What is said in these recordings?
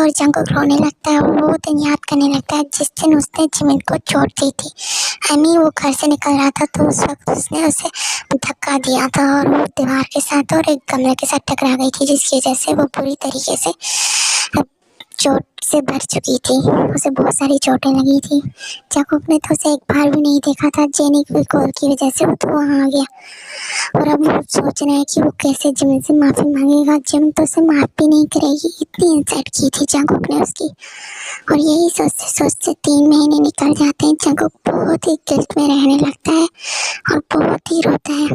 और जंगकुक रोने लगता है और वो दिन याद करने लगता है जिस दिन उसने जिमिन को चोट दी थी। वो घर से निकल रहा था तो उस वक्त उसने उसे धक्का दिया था और वो दीवार के साथ और एक गमले के साथ टकरा गई थी, जिसकी वजह से वो पूरी तरीके से चोट से भर चुकी थी। उसे बहुत सारी चोटें लगी थी। जंगकुक ने तो उसे एक बार भी नहीं देखा था। जेनी की कॉल की वजह से वो तो वहाँ आ गया और अब वो सोच रहा है कि वो कैसे जिमिन से माफ़ी मांगेगा। जिमिन तो उसे माफ़ भी नहीं करेगी, इतनी इंसल्ट की थी जंगकुक ने उसकी। और यही सोचते सोचते 3 महीने निकल जाते हैं। जंगकुक बहुत ही गिल्ट में रहने लगता है और बहुत ही रोता है।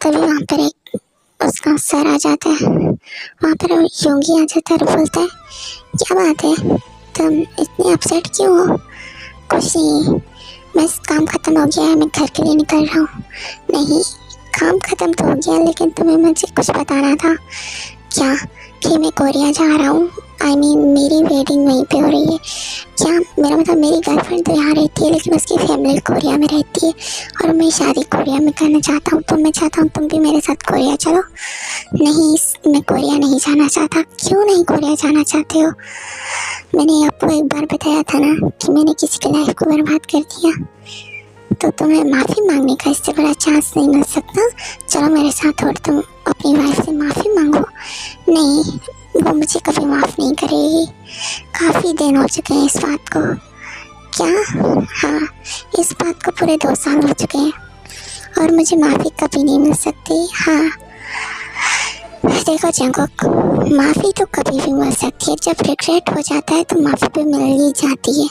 तभी वहाँ पर एक उसका सर आ जाता है। वहाँ पर योंगी आ जाता है और बोलता है, क्या बात है, तुम इतनी अपसेट क्यों हो? कुछ नहीं, बस काम ख़त्म हो गया है, मैं घर के लिए निकल रहा हूँ। नहीं, काम ख़त्म तो हो गया, लेकिन तुम्हें मुझे कुछ बताना था। क्या? कि मैं कोरिया जा रहा हूँ। मेरी वेडिंग वहीं पे हो रही है। क्या? मेरा मतलब मेरी गर्लफ्रेंड तो यहाँ रहती है, लेकिन उसकी फैमिली कोरिया में रहती है और मैं शादी कोरिया में करना चाहता हूँ। तो मैं चाहता हूँ तुम भी मेरे साथ कोरिया चलो। नहीं, मैं कोरिया नहीं जाना चाहता। क्यों नहीं कोरिया जाना चाहते हो? मैंने आपको एक बार बताया था ना कि मैंने किसी की लाइफ को बर्बाद कर दिया, तो तुम्हें माफ़ी मांगने का इससे बड़ा चांस नहीं मिल सकता। चलो मेरे साथ और तुम अपनी वाइफ से माफ़ी मांगो। नहीं, वो मुझे कभी माफ़ नहीं करेगी। काफ़ी दिन हो चुके हैं इस बात को। क्या? हाँ, इस बात को पूरे 2 साल हो चुके हैं और मुझे माफ़ी कभी नहीं मिल सकती। हाँ देखो जंगकुक, माफ़ी तो कभी भी मिल सकती है। जब रिग्रेट हो जाता है तो माफ़ी भी मिल ही जाती है।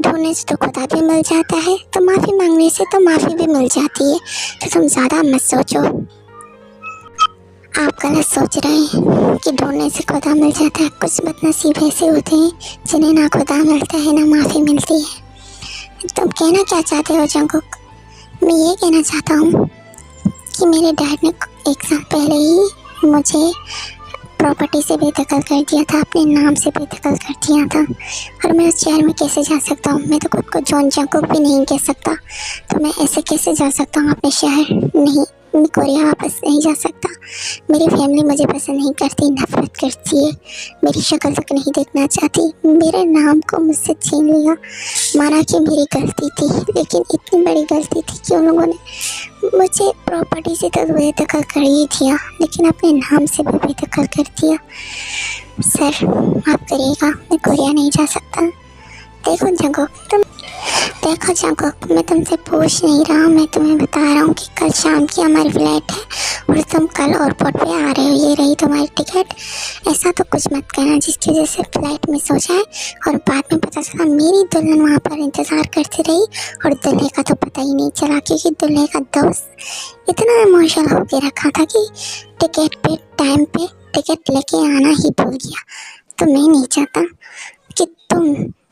ढूंढने से तो खुदा भी मिल जाता है, तो माफ़ी मांगने से तो माफ़ी भी मिल जाती है। तो तुम ज़्यादा मत सोचो। आप गलत सोच रहे हैं कि ढूंढने से खुदा मिल जाता है। कुछ बदनसीब ऐसे होते हैं जिन्हें ना खुदा मिलता है ना माफ़ी मिलती है। तुम कहना क्या चाहते हो जंगकुक? मैं ये कहना चाहता हूँ कि मेरे डैड ने 1 साल पहले ही मुझे प्रॉपर्टी से बेदखल कर दिया था, अपने नाम से बेदखल कर दिया था। और मैं उस शहर में कैसे जा सकता हूँ? मैं तो खुद को जॉन जंगकुक भी नहीं कह सकता, तो मैं ऐसे कैसे जा सकता हूँ अपने शहर? नहीं, मैं कोरिया वापस नहीं जा सकता। मेरी फैमिली मुझे पसंद नहीं करती, नफरत करती है, मेरी शक्ल तक नहीं देखना चाहती। मेरे नाम को मुझसे छीन लिया। माना कि मेरी गलती थी, लेकिन इतनी बड़ी गलती थी कि उन लोगों ने मुझे प्रॉपर्टी से तो बेदखल कर ही दिया, लेकिन अपने नाम से भी बेदखल कर दिया। सर माफ़ करिएगा, मैं कोरिया नहीं जा सकता। देखो जंगकुक, मैं तुमसे पूछ नहीं रहा हूँ, मैं तुम्हें बता रहा हूँ कि कल शाम की हमारी फ्लाइट है और तुम कल एयरपोर्ट पे आ रहे हो। ये रही तुम्हारी टिकट। ऐसा तो कुछ मत करना जिसकी वजह से फ़्लाइट मिस हो जाए और बाद में पता चला मेरी दुल्हन वहाँ पर इंतज़ार करती रही और दूल्हे का तो पता ही नहीं चला, क्योंकि दूल्हे का दोस्त इतना इमोशनल होके रखा था कि टिकट पे टाइम पे टिकट लेके आना ही भूल गया। तो मैं नहीं चाहता कि तुम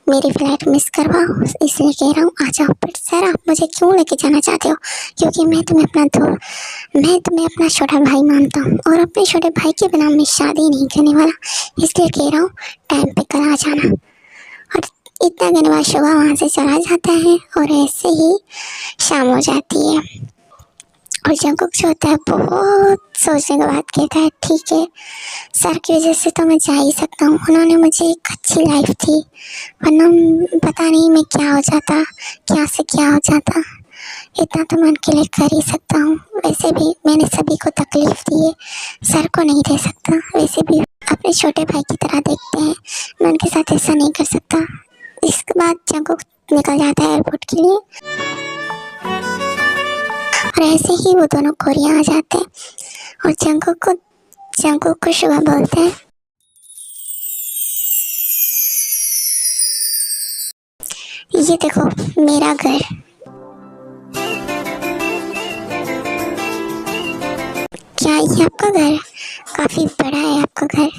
मेरी फ़्लाइट मिस करवाओ, इसलिए कह रहा हूँ आ जाओ। पर सर आप मुझे क्यों लेके जाना चाहते हो? क्योंकि मैं तुम्हें अपना छोटा भाई मानता हूँ और अपने छोटे भाई के बिना मैं शादी नहीं करने वाला, इसलिए कह रहा हूँ टाइम पे कल आ जाना। और इतना कहने बाद सुबह वहाँ से चला जाता है और ऐसे ही शाम हो जाती है। और जंगकुक जो होता है बहुत सोचने के बाद कहता है, ठीक है सर की वजह से तो मैं जा ही सकता हूँ। उन्होंने मुझे एक अच्छी लाइफ थी, वरना पता नहीं मैं क्या हो जाता, क्या से क्या हो जाता। इतना तो मैं उनके लिए कर ही सकता हूँ। वैसे भी मैंने सभी को तकलीफ़ दी है, सर को नहीं दे सकता। वैसे भी अपने छोटे भाई की तरह देखते हैं, मैं उनके साथ ऐसा नहीं कर सकता। इसके बाद जंगकुक निकल जाता है एयरपोर्ट के लिए और ऐसे ही वो दोनों कोरिया आ जाते हैं और जंगकुक को सुबह बोलते हैं, ये देखो मेरा घर। क्या ये आपका घर है? काफ़ी बड़ा है आपका घर।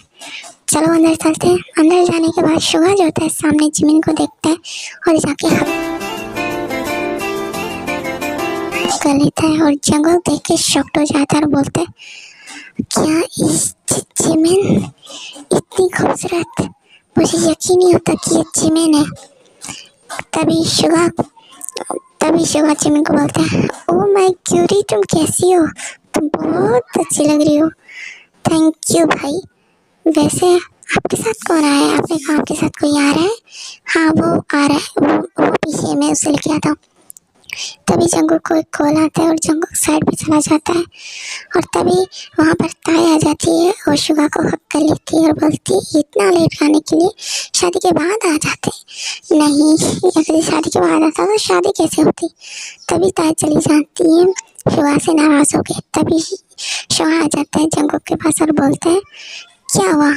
चलो अंदर चलते हैं। अंदर जाने के बाद सुबह जो होता है सामने जिमिन को देखता है और जाके कर लेता है और जंगकुक देख के शॉक्ड हो जाता है और बोलता है, क्या इस जिमिन इतनी खूबसूरत? मुझे यकीन नहीं होता कि ये जिमिन है। तभी शुगा जिमिन को बोलता है, ओह माय क्यूरी, तुम कैसी हो? तुम बहुत अच्छी लग रही हो। थैंक यू भाई। वैसे आपके साथ कौन आया है? आपने कहा आपके साथ कोई आ रहा है। हाँ वो आ रहा है, वो पीछे, मैं उसे लेके आता हूँ। तभी जंगुक को एक कॉल आता है और जंगुक साइड पे चला जाता है और तभी वहाँ पर ताई आ जाती है और शुगा को हक कर लेती है और बोलती है इतना लेट खाने के लिए, शादी के बाद आ जाते। नहीं, अगर शादी के बाद आता तो शादी कैसे होती। तभी ताई चली जाती है शुगा से नाराज हो गए। तभी शुगा आ जाता है जंगुक के पास और बोलता है क्या हुआ,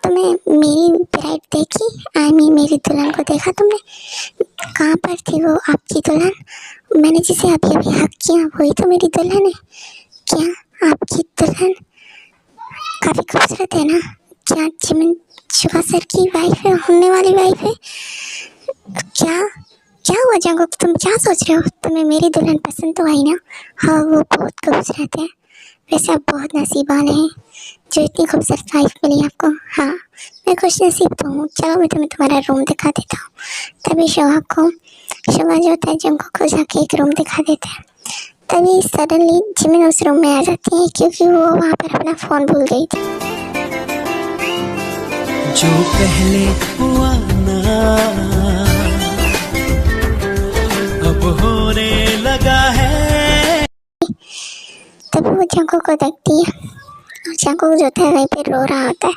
तुमने मेरी ब्राइड देखी? आई मीन मेरी दुल्हन को देखा तुमने? कहाँ पर थी वो आपकी दुल्हन? मैंने जिसे अभी अभी हक किया वही तो मेरी दुल्हन है। क्या आपकी दुल्हन काफ़ी खूबसूरत है ना? क्या जिमिन शुगा सर की वाइफ है, होने वाली वाइफ है? क्या क्या हुआ जंगुक, तुम क्या सोच रहे हो? तुम्हें मेरी दुल्हन पसंद तो आई ना? हाँ वो बहुत खूबसूरत है। वैसे आप बहुत नसीब वाले हैं जो इतनी खूबसूरत वाइफ मिली आपको। हाँ मैं खुश नसीब तो हूँ। चलो मैं तुम्हें तुम्हारा रूम दिखा देता हूँ। तभी शुगा जो होता है जंगुक को जाके एक रूम दिखा देता है। तभी सडनली जिमिन उस रूम में आ जाती है क्योंकि वो वहाँ पर अपना फ़ोन भूल गई थी। जो पहले हुआ ना अब होने लगा है। तभी वो जंगुक को देखती है और जंगुक जो होता है वहीं पे रो रहा होता है।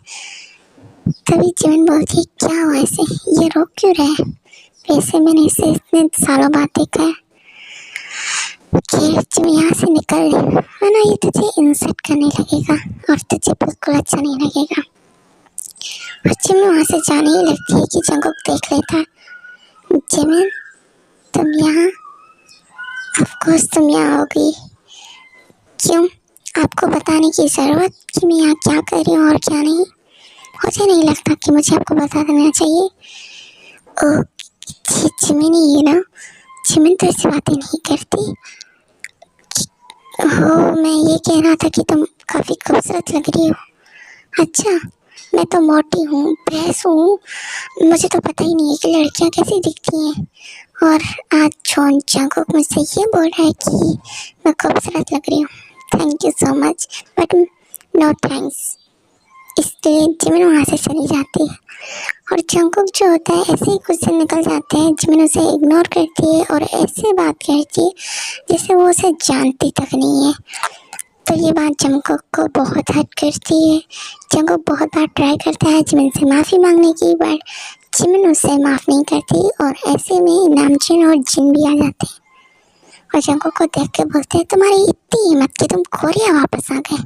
तभी जिमिन बोलती है क्या हुआ ऐसे, ये रो क्यों रहे हैं? वैसे मैंने इसे इतने सालों बाद देखा है कि तुम यहाँ से निकल वरना ये तुझे इंसल्ट करने लगेगा और तुझे बिल्कुल अच्छा नहीं लगेगा। और जिमिन वहाँ से जाने ही लगती है कि जंगुक देख लेता है। जिमिन तुम यहाँ, ऑफकोर्स तुम यहाँ होगी। क्यों, आपको बताने की ज़रूरत कि मैं यहाँ क्या कर रही हूँ और क्या नहीं? मुझे नहीं लगता कि मुझे आपको बता देना चाहिए। ओह जिमिन ये ना, जिमिन तो ऐसी बातें नहीं करती। हो मैं ये कह रहा था कि तुम काफ़ी खूबसूरत लग रही हो। अच्छा मैं तो मोटी हूँ, भैंस हूँ, मुझे तो पता ही नहीं है कि लड़कियाँ कैसी दिखती हैं। और आज जंगुक मुझसे ये बोल रहा है कि मैं खूबसूरत लग रही हूँ। Thank you so much but no thanks. इसलिए जिमिन वहाँ से चली जाती है और जंगुक जो होता है ऐसे ही कुछ दिन निकल जाते हैं। जिमिन उसे इग्नोर करती है और ऐसे बात करती है जैसे वो उसे जानती तक नहीं है। तो ये बात जंगुक को बहुत हर्ट करती है। जंगुक बहुत बार ट्राई करता है जिमिन से माफ़ी मांगने की, बट जिमिन उसे माफ़ नहीं करती और ऐसे में नामचीन और जिन भी आ जाते हैं और जंगुक को देख के बोलते हैं तुम्हारी इतनी हिम्मत कि तुम कोरिया वापस आ गए।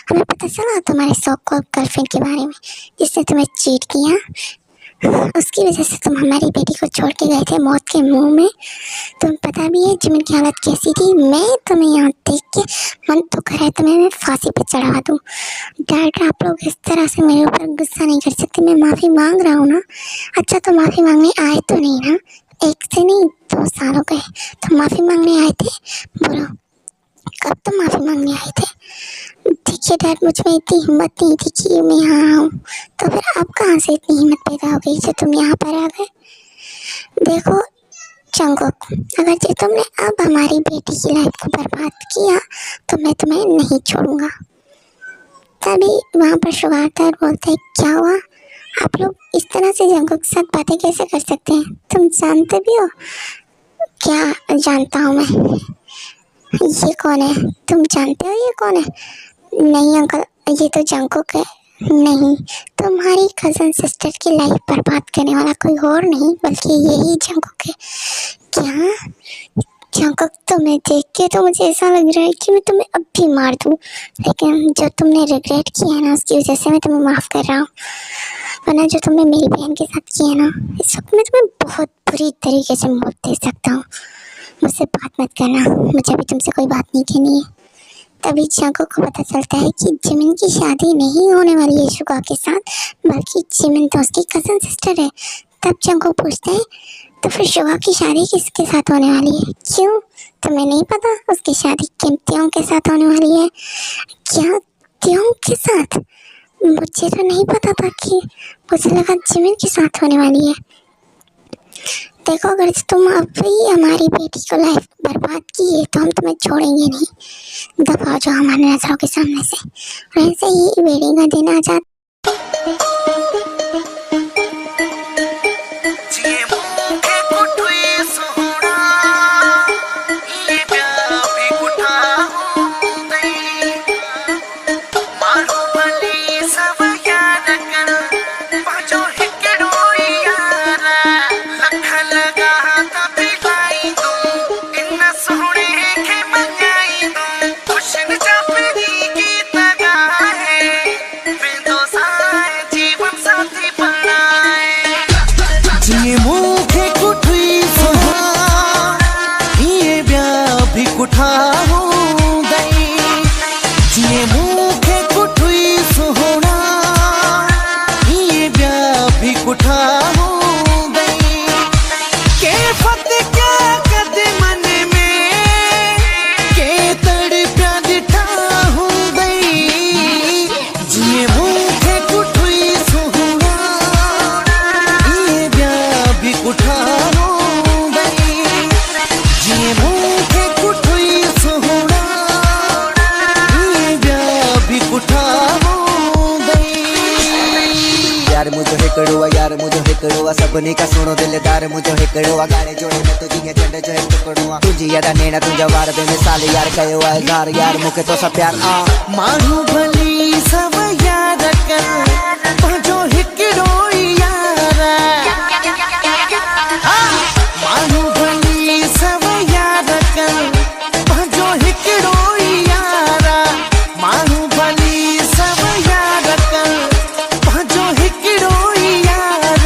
हमें पता चला तुम्हारे सो कॉल्ड गर्लफ्रेंड के बारे में जिसने तुम्हें चीट किया, उसकी वजह से तुम हमारी बेटी को छोड़ के गए थे मौत के मुंह में। तुम्हें पता भी है जिमिन की हालत कैसी थी। मैं तुम्हें यहाँ देख के मन तो करे तुम्हें मैं फांसी पे चढ़ा दूँ। डैड आप लोग इस तरह से मेरे ऊपर गुस्सा नहीं कर सकते, मैं माफ़ी मांग रहा हूँ ना। अच्छा तो माफ़ी मांगने आए तो नहीं ना? 1 से नहीं 2 साल हो गए तो माफ़ी मांगने आए थे। बोलो कब तुम माफ़ी मांगने आए थे? देखिए डैड मुझ में इतनी हिम्मत नहीं थी कि मैं यहाँ आऊँ, तो फिर अब कहाँ से इतनी हिम्मत पैदा हो गई जो तुम यहाँ पर आ गए? देखो जंगुक, अगर जो तुमने अब हमारी बेटी की लाइफ को बर्बाद किया तो मैं तुम्हें नहीं छोड़ूंगा। तभी वहाँ पर शुगा आता है और बोलते हैं क्या हुआ, आप लोग इस तरह से जंगुक के साथ बातें कैसे कर सकते हैं? तुम जानते भी हो? क्या जानता हूँ मैं? ये कौन है? तुम जानते हो ये कौन है? नहीं अंकल ये तो जंगुक है। नहीं, तुम्हारी कज़न सिस्टर की लाइफ बर्बाद करने वाला कोई और नहीं बल्कि यही जंगुक है। क्या? जंगुक तुम्हें देख के तो मुझे ऐसा लग रहा है कि मैं तुम्हें अब भी मार दूँ, लेकिन जो तुमने रिग्रेट किया है ना उसकी वजह से मैं तुम्हें माफ़ कर रहा हूँ, वरना जो तुमने मेरी बहन के साथ किया है ना इस वक्त मैं तुम्हें बहुत बुरी तरीके से मौत दे सकता हूँ। मुझसे बात मत करना, मुझे अभी तुमसे कोई बात नहीं कहनी है। तभी जंगुक को पता चलता है कि जिमिन की शादी नहीं होने वाली है शुगा के साथ, बल्कि जिमिन तो उसकी कज़न सिस्टर है। तब जंगुक पूछता है तो फिर शुगा की शादी किसके साथ होने वाली है? क्यों, तुम्हें नहीं पता उसकी शादी किम त्योंग के साथ होने वाली है? क्या त्योंग के साथ? मुझे तो नहीं पता था, कि मुझे लगा जिमिन के साथ होने वाली है। देखो अगर तुम अब भी हमारी बेटी को लाइफ बर्बाद की है तो हम तुम्हें छोड़ेंगे नहीं। दफा जो हमारे नजरों के सामने से। और ऐसे ही वेडिंग का दिन आ जाता। यार मुझो हिकड़ो यार मुझो हिकड़ो सभिनी का सुणो दिलदार मुझो हिकड़ो गाड़े जोड़े में तुझी चंड जो हिक टुकड़ो तुझी अदा नेड़ा तुंहिंजा वार बेमिसाल यार कयो आहे इज़हार यार मूंखे तोसां प्यार माण्हू भली सभ याद कर पंहिंजो हिकिड़ो यार माण्हू भली सभ याद कर पंहिंजो हिकिड़ो यार माण्हू भली सभ याद कर पंहिंजो हिकिड़ो यार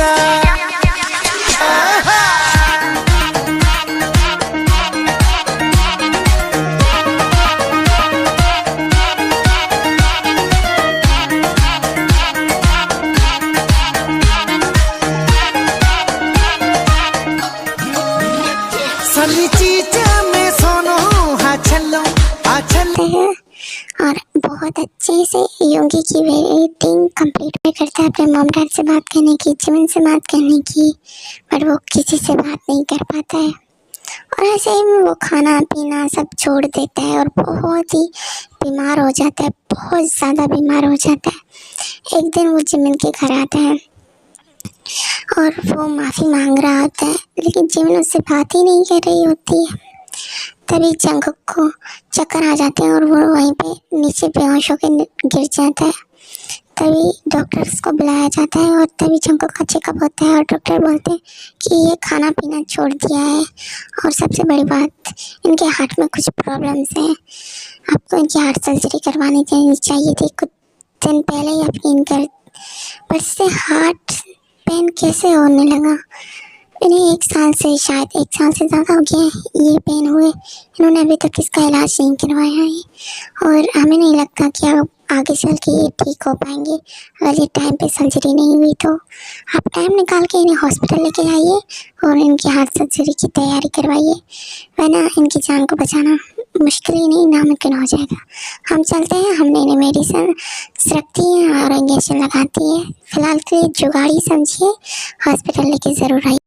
सली चीज में सोनो हाँ चलो करते हैं और बहुत अच्छे से योगी की वेटिंग कंप्लीट करता है अपने मॉम डैड से बात करने की, जिमिन से बात करने की, बट वो किसी से बात नहीं कर पाता है और ऐसे ही वो खाना पीना सब छोड़ देता है और बहुत ही बीमार हो जाता है, बहुत ज़्यादा बीमार हो जाता है। एक दिन वो जिमिन के घर आता है और वो माफ़ी मांग रहा होता है, लेकिन जिमिन उससे बात ही नहीं कर रही होती है। तभी जंगकुक को चक्कर आ जाते हैं और वो वहीं पे नीचे बेहोश होकर गिर जाता है। तभी डॉक्टर्स को बुलाया जाता है और तभी जंगकुक का चेकअप होता है और डॉक्टर बोलते हैं कि ये खाना पीना छोड़ दिया है और सबसे बड़ी बात इनके हार्ट में कुछ प्रॉब्लम्स हैं, आपको इनकी हार्ट सर्जरी करवानी चाहिए थी कुछ दिन पहले ही आपकी इनकर, पर इससे हार्ट पेन कैसे होने लगा। इन्हें 1 साल से शायद 1 साल से ज़्यादा हो गया है ये पेन हुए, इन्होंने अभी तक इसका इलाज नहीं करवाया है और हमें नहीं लगता कि अब आगे चल के ये ठीक हो पाएंगे। अगर ये टाइम पे सर्जरी नहीं हुई तो आप टाइम निकाल के इन्हें हॉस्पिटल लेके जाइए और इनकी हार्ट सर्जरी की तैयारी करवाइए, वरना इनकी जान को बचाना मुश्किल ही नहीं नामुमकिन हो जाएगा। हम चलते हैं, हमने इन्हें मेडिसिन रखती है और इंजेक्शन लगाती है। फिलहाल के लिए जुगाड़ी समझिए, हॉस्पिटल लेके ज़रूर आइए।